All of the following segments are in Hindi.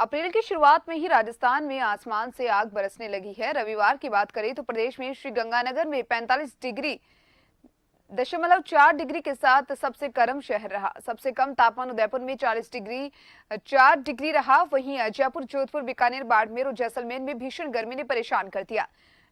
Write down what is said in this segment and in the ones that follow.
अप्रैल की शुरुआत में ही राजस्थान में आसमान से आग बरसने लगी है। रविवार की बात करें तो प्रदेश में श्रीगंगानगर में 45.4 डिग्री के साथ सबसे गर्म शहर रहा। सबसे कम तापमान उदयपुर में 40.4 डिग्री रहा। वहीं जयपुर, जोधपुर, बीकानेर, बाड़मेर और जैसलमेर में भीषण गर्मी ने परेशान कर दिया।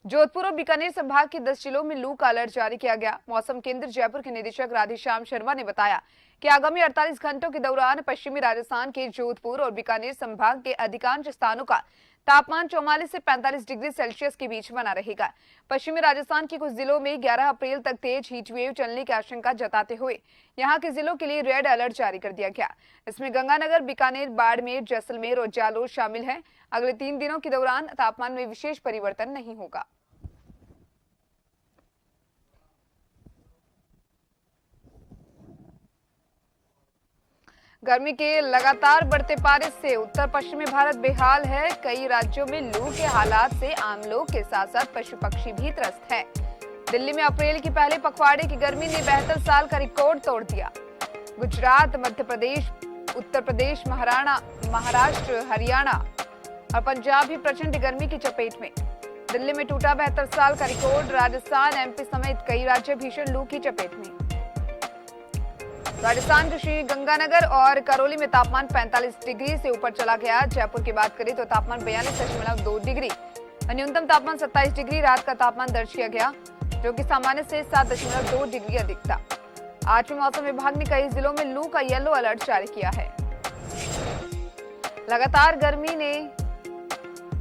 जोधपुर और बीकानेर संभाग के 10 जिलों में लू का अलर्ट जारी किया गया। मौसम केंद्र जयपुर के निदेशक राधेश्याम शर्मा ने बताया कि आगामी 48 घंटों के दौरान पश्चिमी राजस्थान के जोधपुर और बीकानेर संभाग के अधिकांश स्थानों का तापमान 44 से 45 डिग्री सेल्सियस के बीच बना रहेगा। पश्चिमी राजस्थान के कुछ जिलों में 11 अप्रैल तक तेज हीट वेव चलने की आशंका जताते हुए यहां के जिलों के लिए रेड अलर्ट जारी कर दिया गया। इसमें गंगानगर, बीकानेर, बाड़मेर, जैसलमेर और जालोर शामिल हैं। अगले 3 दिनों के दौरान तापमान में विशेष परिवर्तन नहीं होगा। गर्मी के लगातार बढ़ते पारे से उत्तर पश्चिमी भारत बेहाल है। कई राज्यों में लू के हालात से आम लोग के साथ साथ पशु पक्षी भी त्रस्त हैं। दिल्ली में अप्रैल की पहले पखवाड़े की गर्मी ने 72 साल का रिकॉर्ड तोड़ दिया। गुजरात, मध्य प्रदेश, उत्तर प्रदेश, महाराष्ट्र, हरियाणा और पंजाब भी प्रचंड गर्मी की चपेट में। दिल्ली में टूटा 72 साल का रिकॉर्ड। राजस्थान, एमपी समेत कई राज्य भीषण लू की चपेट में। राजस्थान के श्रीगंगानगर और करौली में तापमान 45 डिग्री से ऊपर चला गया। जयपुर की बात करें तो तापमान 42.2 डिग्री, न्यूनतम तापमान 27 डिग्री रात का तापमान दर्ज किया गया, जो कि सामान्य से 7.2 डिग्री अधिक था। आज भी मौसम विभाग ने कई जिलों में लू का येलो अलर्ट जारी किया है। लगातार गर्मी ने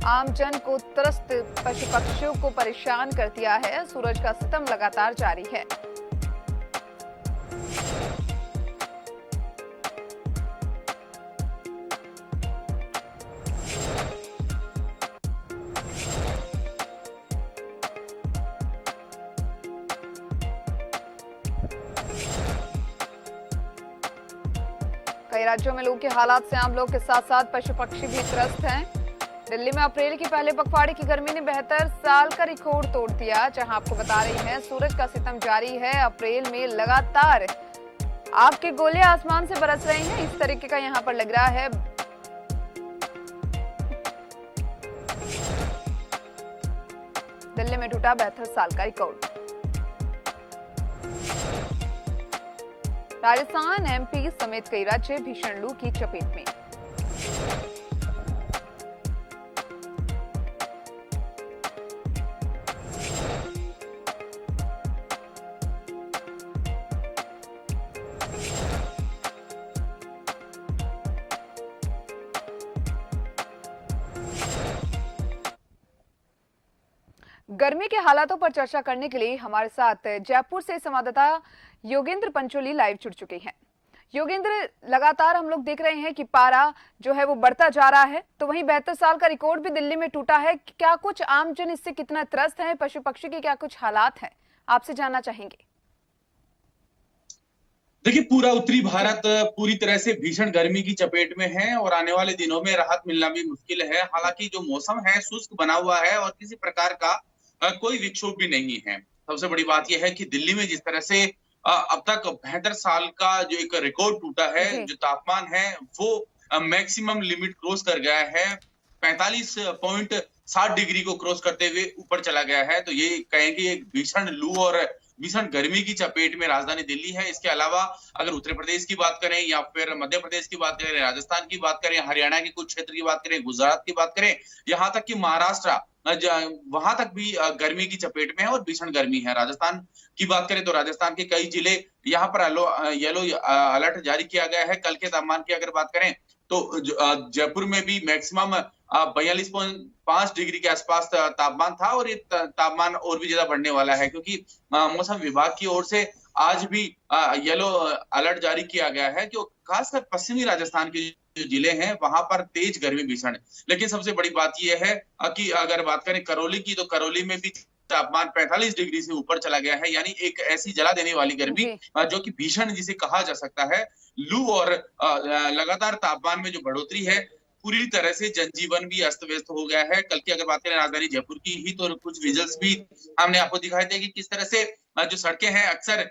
आमजन को त्रस्त पशु पक्षियों को परेशान कर दिया है। सूरज का सितम लगातार जारी है। कई राज्यों में लू के हालात से आम लोग के साथ साथ पशु पक्षी भी त्रस्त हैं। दिल्ली में अप्रैल की पहले पखवाड़े की गर्मी ने 72 साल का रिकॉर्ड तोड़ दिया। जहां आपको बता रही हैं, सूरज का सितम जारी है। अप्रैल में लगातार आग के गोले आसमान से बरस रहे हैं। इस तरीके का यहां पर लग रहा है। दिल्ली में टूटा 72 साल का रिकॉर्ड। राजस्थान, एमपी समेत कई राज्य भीषण लू की चपेट में। गर्मी के हालातों पर चर्चा करने के लिए हमारे साथ जयपुर से संवाददाता योगेंद्र पंचोली लाइव जुड़ चुके हैं। योगेंद्र, लगातार हम लोग देख रहे हैं कि पारा जो है वो बढ़ता जा रहा है, तो वहीं 72 साल का रिकॉर्ड भी दिल्ली में टूटा है। क्या कुछ आमजन इससे कितना त्रस्त है, पशु पक्षी के क्या कुछ हालात हैं, आपसे जानना चाहेंगे। देखिए, पूरा उत्तरी भारत पूरी तरह से भीषण गर्मी की चपेट में है और आने वाले दिनों में राहत मिलना भी मुश्किल है। हालांकि जो मौसम है शुष्क बना हुआ है और किसी प्रकार का कोई विक्षोभ भी नहीं है। सबसे बड़ी बात यह है कि दिल्ली में जिस तरह से अब तक 72 साल का जो एक रिकॉर्ड टूटा है, जो तापमान है वो मैक्सिमम लिमिट क्रॉस कर गया है। 45.7 डिग्री को क्रॉस करते हुए ऊपर चला गया है। तो ये कहें कि एक भीषण लू और भीषण गर्मी की चपेट में राजधानी दिल्ली है। इसके अलावा अगर उत्तर प्रदेश की बात करें या फिर मध्य प्रदेश की बात करें, राजस्थान की बात करें, हरियाणा के कुछ क्षेत्र की बात करें, गुजरात की बात करें, यहाँ तक कि महाराष्ट्र, वहां तक भी गर्मी की चपेट में है और भीषण गर्मी है। राजस्थान की बात करें तो राजस्थान के कई जिले यहाँ पर येलो अलर्ट जारी किया गया है। कल के तापमान की अगर बात करें तो जयपुर में भी मैक्सिमम 42.5 डिग्री के आसपास तापमान था और ये तापमान और भी ज्यादा बढ़ने वाला है, क्योंकि मौसम विभाग की ओर से आज भी येलो अलर्ट जारी किया गया है। जो खासकर पश्चिमी राजस्थान के जो जिले हैं वहां पर तेज गर्मी भीषण। लेकिन सबसे बड़ी बात यह है कि अगर बात करें करौली की, तो करौली में भी तापमान 45 डिग्री से ऊपर चला गया है। यानी एक ऐसी जला देने वाली गर्मी जो कि भीषण जिसे कहा जा सकता है। लू और लगातार तापमान में जो बढ़ोतरी है, पूरी तरह से जनजीवन भी अस्त व्यस्त हो गया है। कल की अगर बात करें राजधानी जयपुर की ही, तो कुछ विजुअल्स भी हमने आपको दिखाए थे कि किस तरह से जो सड़कें हैं, अक्सर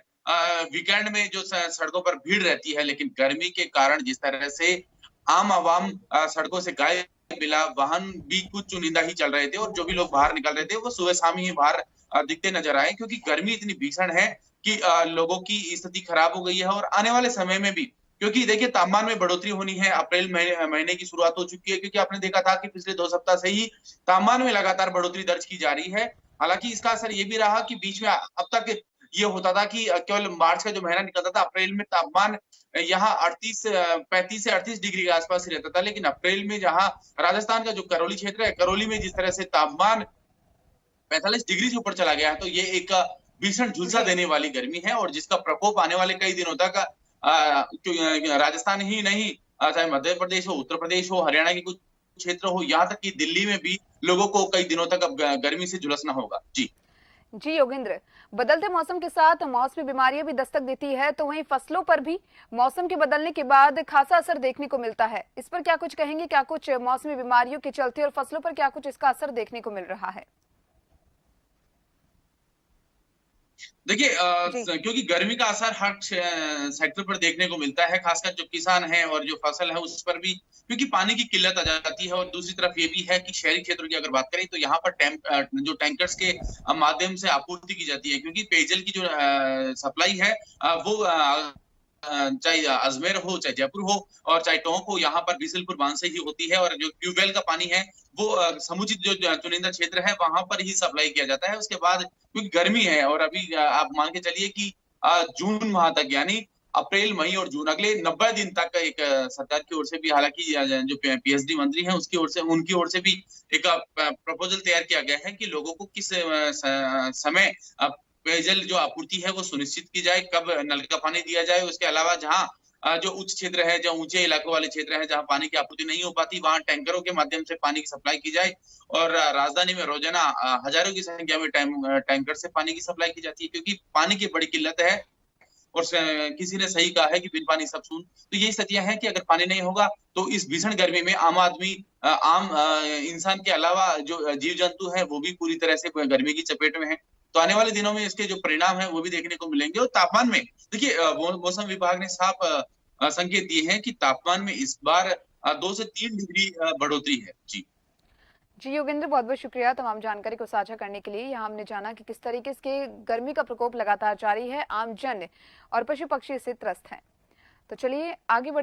वीकेंड में जो सड़कों पर भीड़ रहती है, लेकिन गर्मी के कारण जिस तरह से आम आवाम सड़कों से गायब मिला, वाहन भी कुछ चुनिंदा ही चल रहे थे और जो भी लोग बाहर निकल रहे थे वो सुबह शाम ही बाहर दिखते नजर आए, क्योंकि गर्मी इतनी भीषण है कि लोगों की स्थिति खराब हो गई है। और आने वाले समय में भी, क्योंकि देखिए तापमान में बढ़ोतरी होनी है, अप्रैल महीने की शुरुआत हो चुकी है, क्योंकि आपने देखा था कि पिछले 2 सप्ताह से ही तापमान में लगातार बढ़ोतरी दर्ज की जा रही है। हालांकि इसका असर ये भी रहा कि बीच में अब तक ये होता था कि केवल मार्च का जो महीना निकलता था, अप्रैल में तापमान यहाँ 35 से 38 डिग्री के आसपास ही रहता था। लेकिन अप्रैल में जहाँ राजस्थान का जो करौली क्षेत्र है, करौली में जिस तरह से तापमान 45 डिग्री से ऊपर चला गया है, तो ये एक भीषण झुलसा जी। देने वाली गर्मी है और जिसका प्रकोप आने वाले कई दिनों तक राजस्थान ही नहीं, चाहे मध्य प्रदेश हो, उत्तर प्रदेश हो, हरियाणा के कुछ क्षेत्र हो, यहाँ तक कि दिल्ली में भी लोगों को कई दिनों तक अब गर्मी से झुलसना होगा। जी। जी योगेंद्र, बदलते मौसम के साथ मौसमी बीमारियां भी दस्तक देती है, तो वहीं फसलों पर भी मौसम के बदलने के बाद खासा असर देखने को मिलता है। इस पर क्या कुछ कहेंगे? क्या कुछ मौसमी बीमारियों के चलते और फसलों पर क्या कुछ इसका असर देखने को मिल रहा है? देखिए जी। क्योंकि गर्मी का असर हर सेक्टर पर देखने को मिलता है, खासकर जो किसान है और जो फसल है उस पर भी, क्योंकि पानी की किल्लत आ जाती है। और दूसरी तरफ ये भी है कि शहरी क्षेत्रों की अगर बात करें तो यहाँ पर जो टैंकर्स के माध्यम से आपूर्ति की जाती है, क्योंकि पेयजल की जो सप्लाई है वो चाहे अजमेर हो, चाहे जयपुर हो और चाहे टोंक हो, यहाँ पर बिसलपुर बांध से ही होती है। और जो ट्यूबवेल का पानी है वो समुचित जो चुनिंदा क्षेत्र है वहां पर ही सप्लाई किया जाता है। उसके बाद क्योंकि गर्मी है और अभी आप मान के चलिए कि जून माह तक, यानी अप्रैल, मई और जून, अगले 90 दिन तक एक सरकार की ओर से भी, हालांकि जो पीएचडी मंत्री हैं उसकी ओर से, उनकी ओर से भी एक प्रपोजल तैयार किया गया है कि लोगों को किस समय पेयजल जो आपूर्ति है वो सुनिश्चित की जाए, कब नल का पानी दिया जाए। उसके अलावा जहाँ जो उच्च क्षेत्र है, जो ऊंचे इलाकों वाले क्षेत्र है, जहाँ पानी की आपूर्ति नहीं हो पाती, वहां टैंकरों के माध्यम से पानी की सप्लाई की जाए। और राजधानी में रोजाना हजारों की संख्या में टैंकर से पानी की सप्लाई की जाती है, क्योंकि पानी की बड़ी किल्लत है। और किसी ने सही कहा है कि बिन पानी सब सून। तो यही स्थितियां हैं कि अगर पानी नहीं होगा तो इस भीषण गर्मी में आम आदमी, आम इंसान के अलावा जो जीव जंतु है वो भी पूरी तरह से गर्मी की चपेट में है। तो आने वाले दिनों में इसके जो परिणाम है वो भी देखने को मिलेंगे। और तापमान में देखिए, मौसम विभाग ने साफ संकेत दिए हैं कि तापमान में इस बार 2 से 3 डिग्री बढ़ोतरी है। जी। जी योगेंद्र, बहुत बहुत शुक्रिया तमाम जानकारी को साझा करने के लिए। यहाँ हमने जाना कि किस तरीके से गर्मी का प्रकोप लगातार जारी है, आम जन और पशु पक्षी इससे त्रस्त हैं। तो चलिए आगे बढ़